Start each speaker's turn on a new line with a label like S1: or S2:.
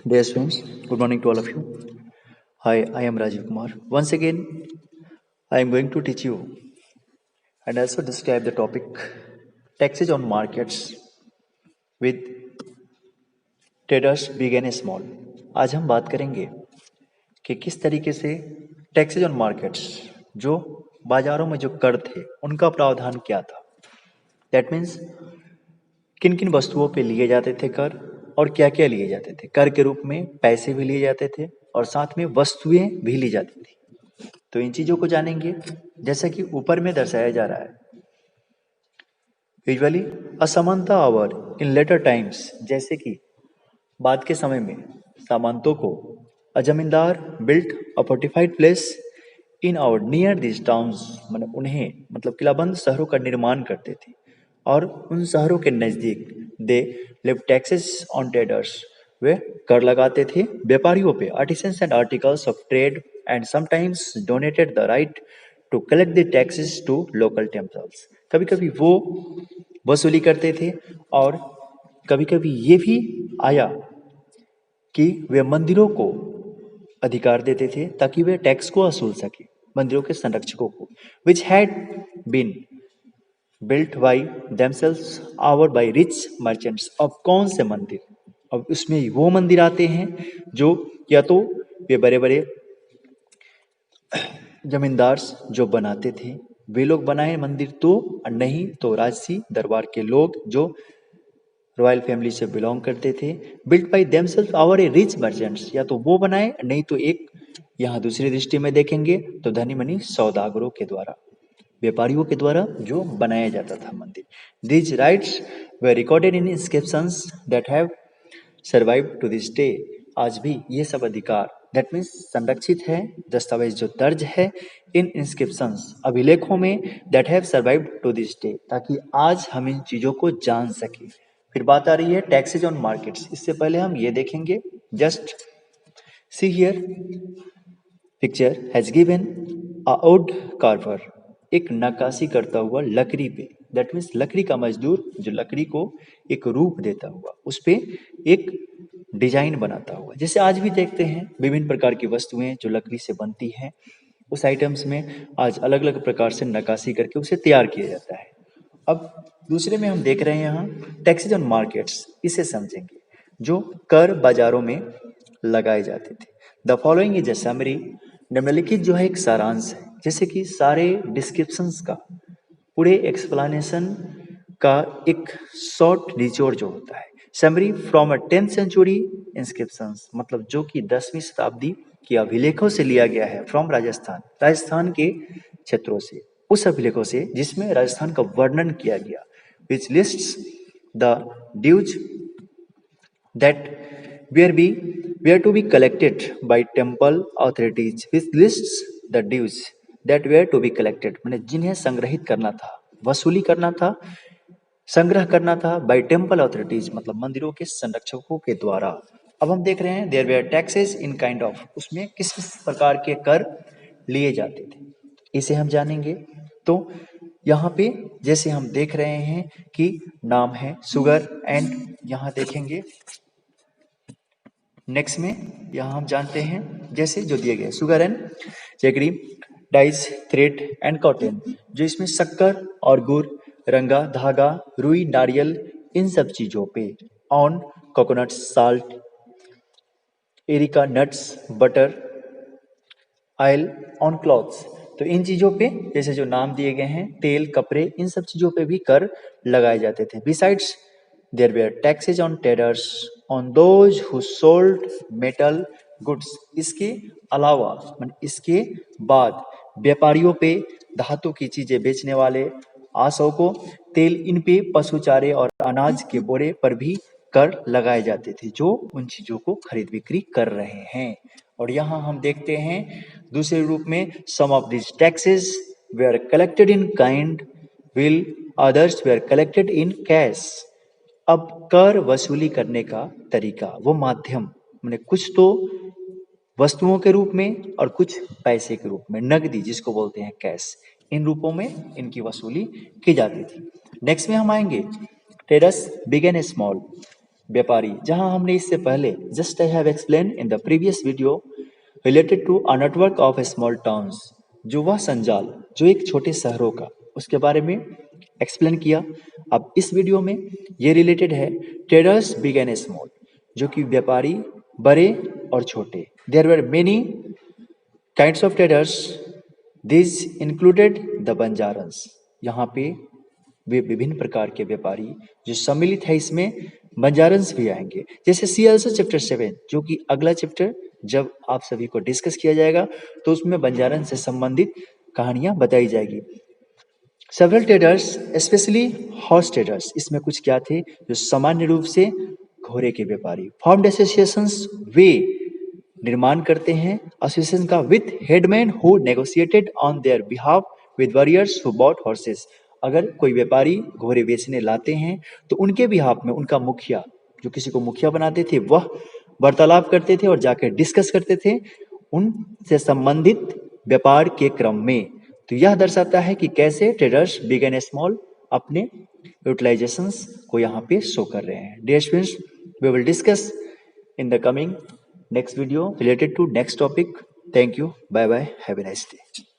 S1: Dear students, good morning to all of you. Hi, I am Rajiv Kumar. Once again, I am going to teach you and also describe the topic taxes on markets with traders big and small. आज हम बात करेंगे कि किस तरीके से taxes on markets जो बाजारों में जो कर थे उनका प्रावधान क्या था। दैट मीन्स किन किन वस्तुओं पे लिए जाते थे कर और क्या क्या लिए जाते थे। कर के रूप में पैसे भी लिए जाते थे और साथ में वस्तुएं भी ली जाती थी। तो इन चीजों को जानेंगे जैसा कि ऊपर में दर्शाया जा रहा है। यूजुअली असमानता आवर इन लेटर टाइम्स, जैसे कि बाद के समय में सामंतों को a zamindar built a fortified place in or near this towns, मतलब उन्हें मतलब किलाबंद शहरों का निर्माण करते थे और उन शहरों के नजदीक they levy taxes on traders, वे कर लगाते थे व्यापारियों पे, artisans and articles of trade, and sometimes donated the right to collect the taxes to local temples. कभी कभी वो वसूली करते थे और कभी कभी ये भी आया कि वे मंदिरों को अधिकार देते थे ताकि वे टैक्स को वसूल सके, मंदिरों के संरक्षकों को, which had been built by themselves और बाई रिच मर्चेंट्स। अब कौन से मंदिर, अब उसमें वो मंदिर आते हैं जो या तो वे बड़े बड़े जमींदार जो बनाते थे वे लोग बनाए मंदिर, तो नहीं तो राजसी दरबार के लोग जो रॉयल फैमिली से बिलोंग करते थे, built by themself or a rich merchants, या तो वो बनाए नहीं तो एक यहाँ दूसरी दृष्टि में देखेंगे तो धनी मनी सौदागरों के द्वारा, व्यापारियों के द्वारा जो बनाया जाता था मंदिर। These rights were recorded in inscriptions that have survive to this day. आज भी ये सब अधिकार दैट मीन्स संरक्षित है, दस्तावेज जो दर्ज है इन इंस्क्रिप्शंस अभिलेखों में, that have survive to this day, ताकि आज हम इन चीजों को जान सके। फिर बात आ रही है टैक्सेज ऑन मार्केट्स। इससे पहले हम ये देखेंगे, just see here picture has given a would Carver, एक नक्काशी करता हुआ लकड़ी पे, दैट मीन्स लकड़ी का मजदूर जो लकड़ी को एक रूप देता हुआ उस पे एक डिजाइन बनाता हुआ, जैसे आज भी देखते हैं विभिन्न प्रकार की वस्तुएं जो लकड़ी से बनती हैं उस आइटम्स में आज अलग अलग प्रकार से नक्काशी करके उसे तैयार किया जाता है। अब दूसरे में हम देख रहे हैं यहाँ टैक्सेज ऑन मार्केट्स, इसे समझेंगे जो कर बाजारों में लगाए जाते थे। The following is a summary, निम्नलिखित जो है एक सारांश है, जैसे कि सारे डिस्क्रिप्शंस का पूरे एक्सप्लेनेशन का एक शॉर्ट निचोड़ जो होता है। Summary from a 10th century inscriptions, मतलब जो कि 10वीं शताब्दी के अभिलेखों से लिया गया है, फ्रॉम राजस्थान, राजस्थान के क्षेत्रों से, उस अभिलेखों से जिसमें राजस्थान का वर्णन किया गया, which lists the dues that were to be collected by temple authorities, which lists the dues that were to be collected, मैंने जिन्हें संग्रहित करना था, वसूली करना था, संग्रह करना था, बाय टेम्पल अथॉरिटीज मतलब मंदिरों के संरक्षकों के द्वारा। अब हम देख रहे हैं there were taxes in kind of, उसमें किस किस प्रकार के कर लिए जाते थे, इसे हम जानेंगे। तो यहाँ पे जैसे हम देख रहे हैं कि नाम है शुगर एंड, यहाँ देखेंगे नेक्स्ट में यहाँ हम जानते हैं जैसे जो दिए गए sugar and jaggery, dice, thread and cotton, जो इसमें शक्कर और गुड़, रंगा, धागा, रुई, नारियल, इन सब चीजों पे, on coconut, salt, areca nuts, butter, oil, on clothes, तो इन चीजों पे जैसे जो नाम दिए गए हैं, तेल, कपड़े, इन सब चीजों पे भी कर लगाए जाते थे। Besides there were taxes on traders on those who sold metal goods, इसके अलावा इसके बाद व्यापारियों पे, धातु की चीजें बेचने वाले, आशों, तेल, इन पे, पशु चारे और अनाज के बोरे पर भी कर लगाए जाते थे जो उन चीजों को खरीद बिक्री कर रहे हैं। और यहाँ हम देखते हैं दूसरे रूप में, some of this taxes were collected in kind while others were collected in cash. अब कर वसूली करने का तरीका, वो माध्यम, मैंने कुछ तो वस्तुओं के रूप में और कुछ पैसे के रूप में, नगदी जिसको बोलते हैं कैश, इन रूपों में इनकी वसूली की जाती थी। नेक्स्ट में हम आएंगे ट्रेडर्स बिगेन स्मॉल, व्यापारी, जहां हमने इससे पहले just I have explain in the previous video related to a network of small towns, जो वह संजाल जो एक छोटे शहरों का, उसके बारे में एक्सप्लेन किया। अब इस वीडियो में ये रिलेटेड है ट्रेडर्स बिग एंड स्मॉल, जो कि व्यापारी बड़े और छोटे। There were many kinds of traders, this included the Banjaras. यहाँ पे वे विभिन्न प्रकार के व्यापारी जो सम्मिलित है, इसमें बंजारंस भी आएंगे। जैसे सी ऑल्सो चैप्टर 7, जो कि अगला चैप्टर जब आप सभी को डिस्कस किया जाएगा तो उसमें बंजारन से संबंधित कहानियां बताई जाएगी। Several traders specially horse traders, इसमें कुछ क्या थे, जो सामान्य रूप से घोड़े के व्यापारी। फॉर्म्ड एसोसिएशंस, वे निर्माण करते हैं एसोसिएशन का with headman who negotiated on their behalf with warriors who bought horses. अगर कोई व्यापारी घोड़े बेचने लाते हैं तो उनके बिहाफ में उनका मुखिया, जो किसी को मुखिया बनाते थे, वह वार्तालाप करते थे और जाकर डिस्कस करते थे उनसे संबंधित व्यापार के क्रम में। तो यह दर्शाता है कि कैसे ट्रेडर्स बिग एंड स्मॉल अपने यूटिलाइजेशंस को यहाँ पे शो कर रहे हैं। Dear students, we will discuss in the coming next video related to next topic. Thank you. Bye bye. Have a nice day.